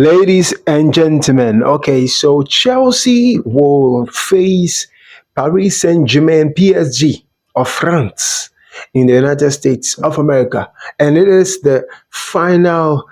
Ladies and gentlemen, okay, so Chelsea will face Paris Saint-Germain PSG of France in the United States of America, and it is the final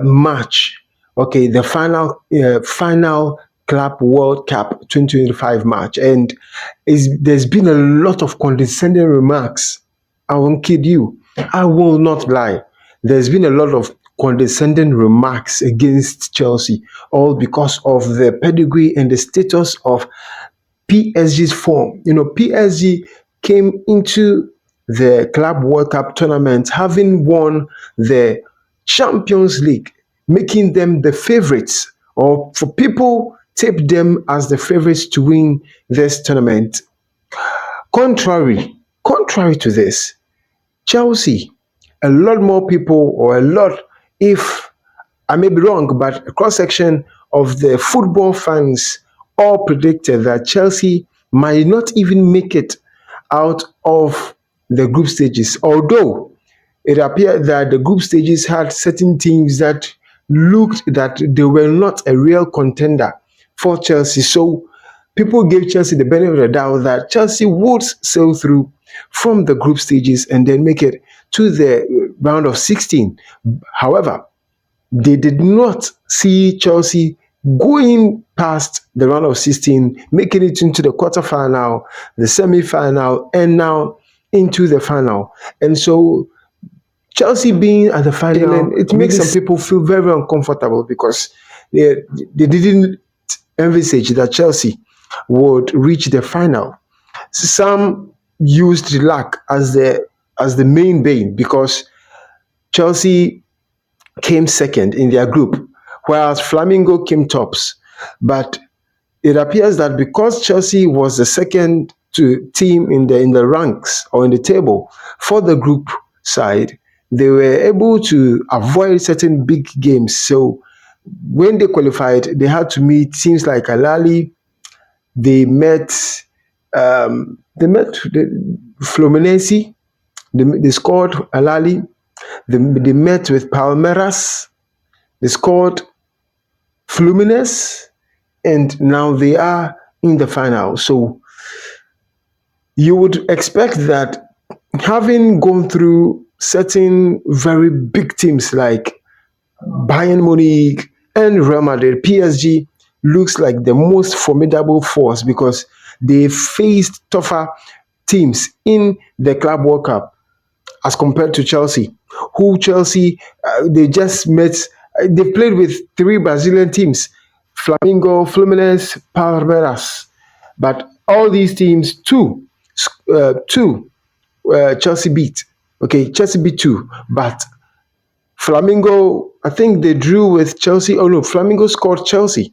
match. Okay, the final Club World Cup 2025 match, and there's been a lot of condescending remarks. I won't kid you. I will not lie. There's been a lot of condescending remarks against Chelsea, all because of the pedigree and the status of PSG's form. PSG came into the Club World Cup tournament having won the Champions League, making them the favorites, or for people, tipped them as the favorites to win this tournament. Contrary to this, Chelsea, a lot more people, or a lot, if I may be wrong, but a cross section of the football fans all predicted that Chelsea might not even make it out of the group stages. Although it appeared that the group stages had certain teams that looked that they were not a real contender for Chelsea. So people gave Chelsea the benefit of the doubt that Chelsea would sail through from the group stages and then make it to the round of 16. However, they did not see Chelsea going past the round of 16, making it into the quarterfinal, the semi-final, and now into the final. And so Chelsea being at the final, it makes some people feel very, very uncomfortable because they didn't envisage that Chelsea would reach the final. Some used luck as the main bane because Chelsea came second in their group, whereas Flamingo came tops. But it appears that because Chelsea was the second team in the ranks or in the table for the group side, they were able to avoid certain big games. So when they qualified, they had to meet teams like Alali. They met the Fluminense. They scored Alali. They met with Palmeiras. They scored Fluminense, and now they are in the final. So you would expect that, having gone through certain very big teams like Bayern Munich and Real Madrid, PSG looks like the most formidable force because they faced tougher teams in the Club World Cup as compared to Chelsea, they just met. They played with three Brazilian teams: Flamengo, Fluminense, Palmeiras. But all these teams, two Chelsea beat. Okay, Chelsea beat two, but Flamengo, I think they drew with Chelsea. Oh no, Flamengo scored Chelsea.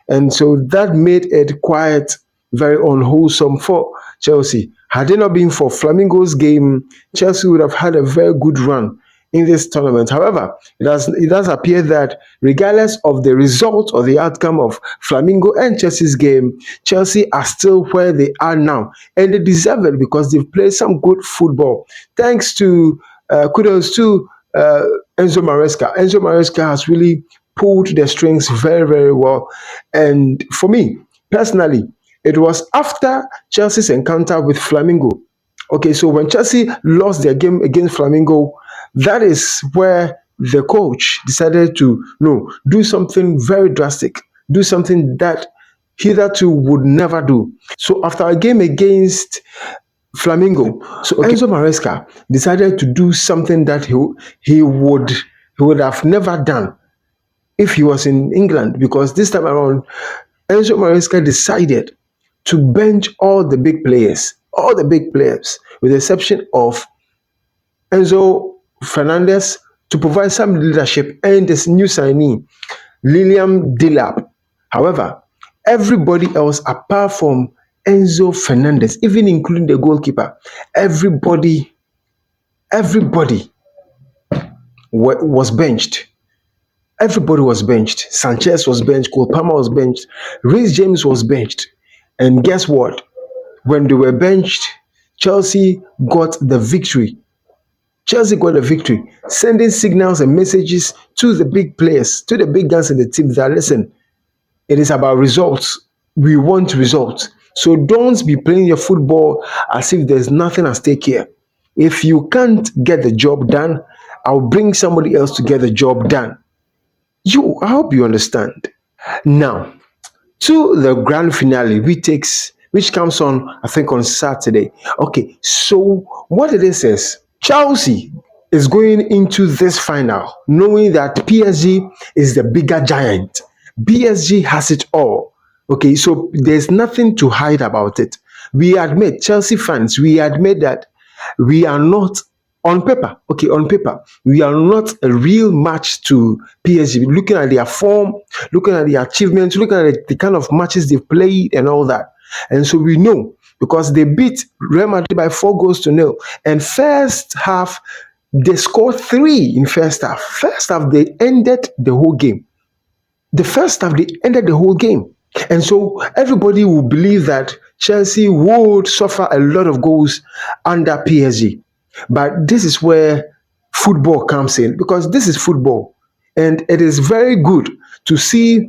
And so that made it quite very unwholesome for Chelsea. Had it not been for Flamingo's game, Chelsea would have had a very good run in this tournament. However, it does appear that regardless of the result or the outcome of Flamingo and Chelsea's game, Chelsea are still where they are now. And they deserve it because they've played some good football. Thanks to, kudos to Enzo Maresca. Enzo Maresca has really pulled the strings very, very well. And for me, personally, it was after Chelsea's encounter with Flamengo. Okay, so when Chelsea lost their game against Flamengo, that is where the coach decided to do something very drastic, do something that hitherto would never do. So after a game against Flamengo, so Enzo Maresca decided to do something that he would have never done if he was in England, because this time around, Enzo Maresca decided to bench all the big players, with the exception of Enzo Fernandez, to provide some leadership, and this new signee, Lilian Delap. However, everybody else apart from Enzo Fernandez, even including the goalkeeper, everybody was benched. Everybody was benched. Sanchez was benched. Cole Palmer was benched. Reece James was benched. And guess what? When they were benched, Chelsea got the victory. Chelsea got a victory, sending signals and messages to the big players, to the big guns in the team that listen, it is about results. We want results. So don't be playing your football as if there's nothing at stake here. If you can't get the job done, I'll bring somebody else to get the job done. I hope you understand. Now, to the grand finale, which comes on, I think, on Saturday. Okay, so what it is Chelsea is going into this final knowing that PSG is the bigger giant. PSG has it all. Okay, so there's nothing to hide about it. We admit, Chelsea fans, we admit that we are not on paper. Okay, on paper, we are not a real match to PSG. Looking at their form, looking at their achievements, looking at the kind of matches they've played and all that. And so we know because they beat Real Madrid by 4 goals to 0. And first half, they scored 3 in first half. First half, they ended the whole game. The first half, they ended the whole game. And so everybody will believe that Chelsea would suffer a lot of goals under PSG. But this is where football comes in because this is football. And it is very good to see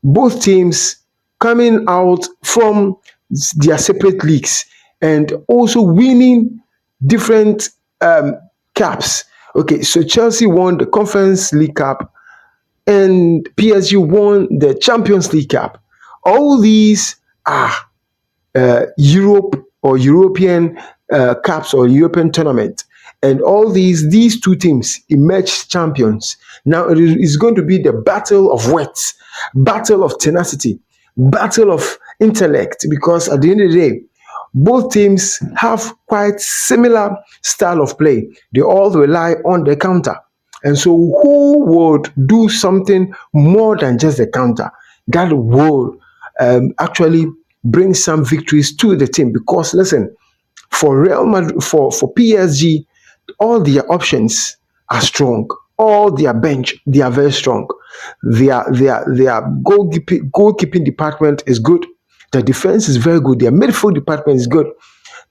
both teams coming out from their separate leagues and also winning different caps. Okay, so Chelsea won the Conference League Cup and PSG won the Champions League Cup. All these are Europe or European cups or European tournament. And all these two teams emerged champions. Now it is going to be the battle of wits, battle of tenacity, battle of intellect, because at the end of the day, both teams have quite similar style of play. They all rely on the counter. And so who would do something more than just the counter? That would actually bring some victories to the team. Because listen, for Real Madrid, for PSG, all their options are strong. All their bench, they are very strong. Their goalkeeping department is good. The defense is very good. Their midfield department is good.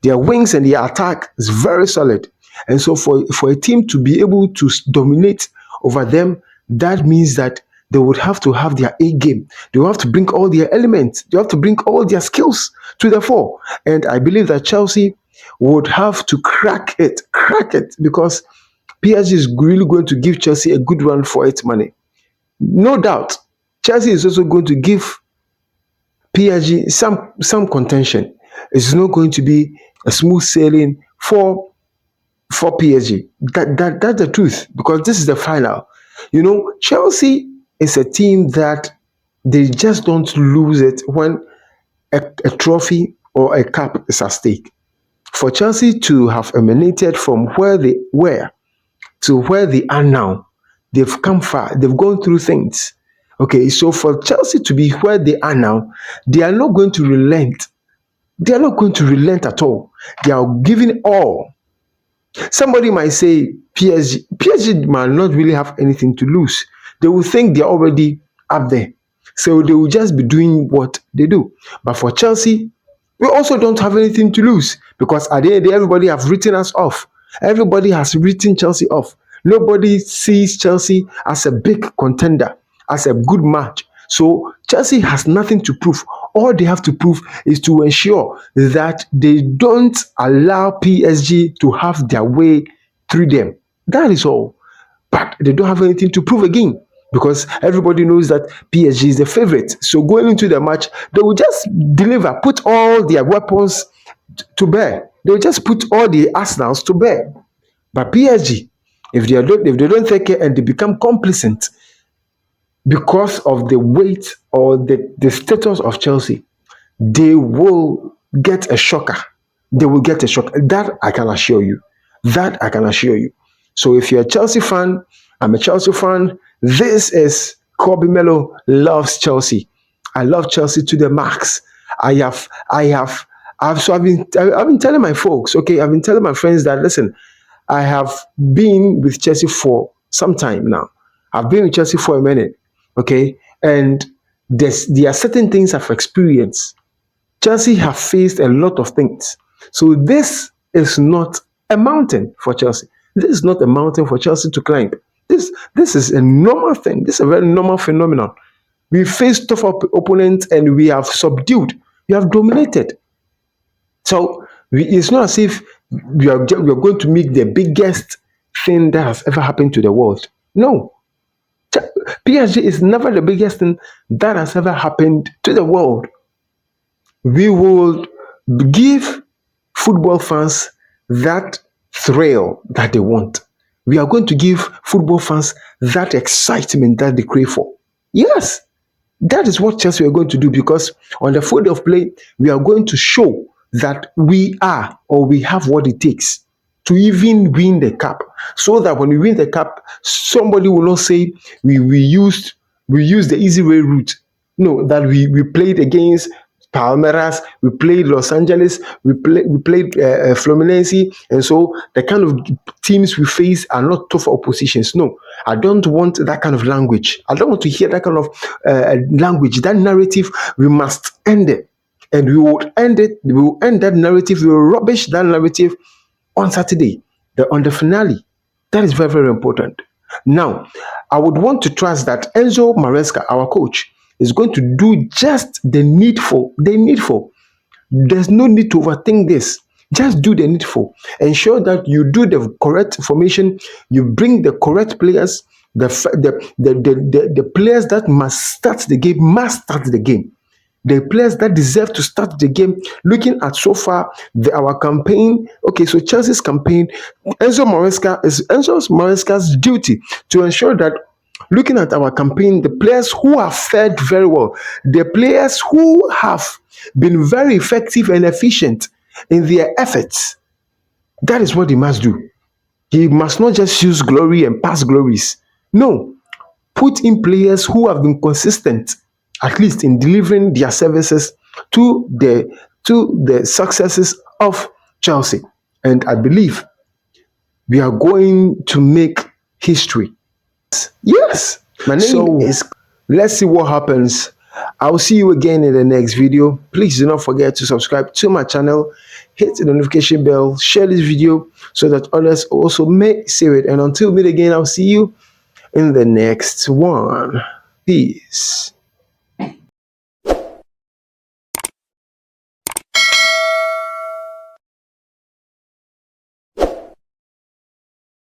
Their wings and their attack is very solid. And so for a team to be able to dominate over them, that means that they would have to have their A game. They will have to bring all their elements. They have to bring all their skills to the fore. And I believe that Chelsea would have to crack it, because PSG is really going to give Chelsea a good run for its money. No doubt, Chelsea is also going to give PSG some contention. It's not going to be a smooth sailing for PSG. That's the truth, because this is the final. You know, Chelsea is a team that they just don't lose it when a trophy or a cup is at stake. For Chelsea to have emanated from where they were to where they are now, they've come far. They've gone through things. Okay, so for Chelsea to be where they are now, they are not going to relent. They are not going to relent at all. They are giving all. Somebody might say PSG might not really have anything to lose. They will think they're already up there. So they will just be doing what they do. But for Chelsea, we also don't have anything to lose, because at the end of the day, everybody have written us off. Everybody has written Chelsea off. Nobody sees Chelsea as a big contender, as a good match. So Chelsea has nothing to prove. All they have to prove is to ensure that they don't allow PSG to have their way through them. That is all. But they don't have anything to prove again, because everybody knows that PSG is the favorite. So going into the match, they will just deliver, put all their weapons to bear. They will just put all the arsenals to bear. But PSG, if they don't take it and they become complacent because of the weight or the status of Chelsea, they will get a shocker. They will get a shock. That I can assure you. That I can assure you. So if you're a Chelsea fan, I'm a Chelsea fan. This is Kobe Melo loves Chelsea. I love Chelsea to the max. I've been telling my folks, okay, I've been telling my friends that listen, I have been with Chelsea for some time now. I've been with Chelsea for a minute, okay, and there are certain things I've experienced. Chelsea have faced a lot of things, so this is not a mountain for Chelsea. This is not a mountain for Chelsea to climb. This is a normal thing. This is a very normal phenomenon. We face tough opponents and we have subdued. We have dominated. So it's not as if we are going to make the biggest thing that has ever happened to the world. No, PSG is never the biggest thing that has ever happened to the world. We will give football fans that thrill that they want. We are going to give football fans that excitement that they crave for. Yes, that is what Chelsea are going to do, because on the field of play, we are going to show that we are, or we have what it takes to even win the cup. So that when we win the cup, somebody will not say we used the easy way route. No, that we played against Palmeiras, we played Los Angeles, we played Fluminense, and so the kind of teams we face are not tough oppositions. No, I don't want that kind of language. I don't want to hear that kind of language. That narrative, we must end it, and we will end it. We will end that narrative. We will rubbish that narrative on Saturday, on the finale. That is very, very important. Now, I would want to trust that Enzo Maresca, our coach, is going to do just the needful. The needful. There's no need to overthink this. Just do the needful. Ensure that you do the correct formation. You bring the correct players. The players that must start the game. The players that deserve to start the game. Looking at so far our campaign. Okay, so Chelsea's campaign. Enzo Maresca's duty to ensure that, looking at our campaign, the players who have fared very well, the players who have been very effective and efficient in their efforts, that is what he must do. He must not just use glory and past glories. No, put in players who have been consistent, at least in delivering their services to the successes of Chelsea. And I believe we are going to make history. Yes, my name is. Let's see what happens. I'll see you again in the next video. Please do not forget to subscribe to my channel, hit the notification bell, share this video so that others also may see it. And until we meet again, I'll see you in the next one. Peace.